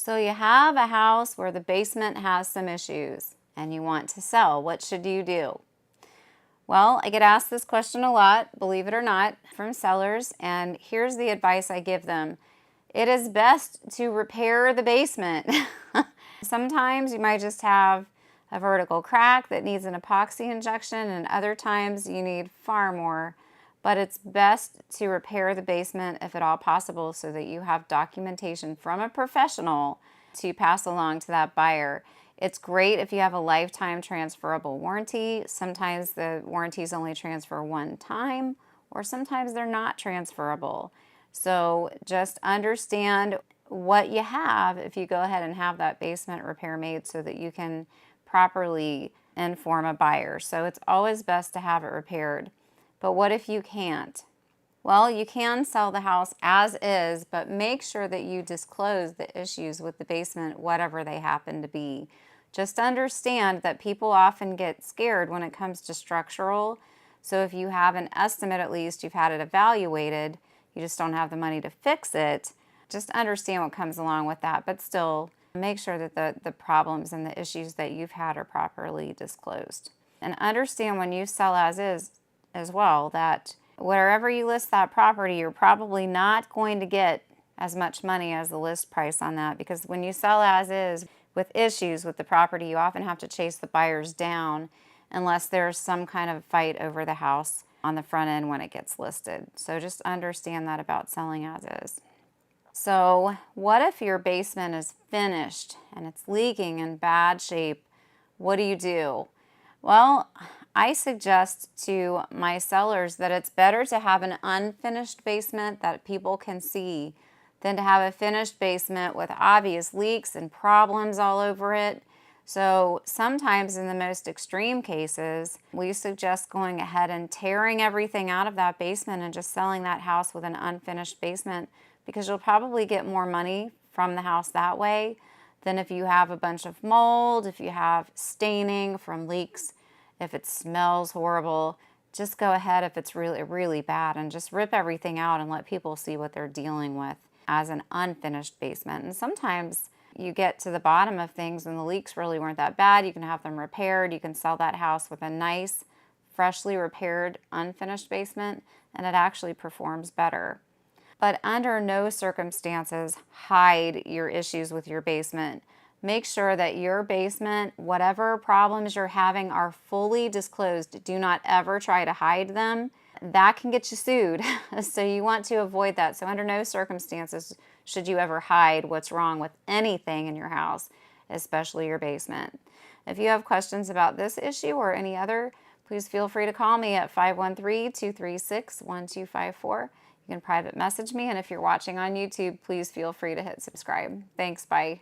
So you have a house where the basement has some issues and you want to sell. What should you do? Well, I get asked this question a lot, believe it or not, from sellers, and here's the advice I give them. It is best to repair the basement. Sometimes you might just have a vertical crack that needs an epoxy injection, and other times you need far more. But it's best to repair the basement if at all possible so that you have documentation from a professional to pass along to that buyer. It's great if you have a lifetime transferable warranty. Sometimes the warranties only transfer one time, or sometimes they're not transferable. So just understand what you have if you go ahead and have that basement repair made so that you can properly inform a buyer. So it's always best to have it repaired. But what if you can't? Well, you can sell the house as is, but make sure that you disclose the issues with the basement, whatever they happen to be. Just understand that people often get scared when it comes to structural. So if you have an estimate, at least you've had it evaluated, you just don't have the money to fix it, just understand what comes along with that. But still, make sure that the problems and the issues that you've had are properly disclosed. And understand when you sell as is as well, that wherever you list that property, you're probably not going to get as much money as the list price on that, because when you sell as is with issues with the property, you often have to chase the buyers down unless there's some kind of fight over the house on the front end when it gets listed. So just understand that about selling as is. So what if your basement is finished and it's leaking in bad shape? What do you do? Well, I suggest to my sellers that it's better to have an unfinished basement that people can see than to have a finished basement with obvious leaks and problems all over it. So sometimes in the most extreme cases, we suggest going ahead and tearing everything out of that basement and just selling that house with an unfinished basement, because you'll probably get more money from the house that way than if you have a bunch of mold, if you have staining from leaks, if it smells horrible. Just go ahead if it's really, really bad and just rip everything out and let people see what they're dealing with as an unfinished basement. And sometimes you get to the bottom of things and the leaks really weren't that bad. You can have them repaired. You can sell that house with a nice, freshly repaired, unfinished basement, and it actually performs better. But under no circumstances hide your issues with your basement. Make sure that your basement, whatever problems you're having, are fully disclosed. Do not ever try to hide them. That can get you sued. So you want to avoid that. So under no circumstances should you ever hide what's wrong with anything in your house, especially your basement. If you have questions about this issue or any other, please feel free to call me at 513-236-1254. You can private message me, and if you're watching on YouTube, please feel free to hit subscribe. Thanks, bye.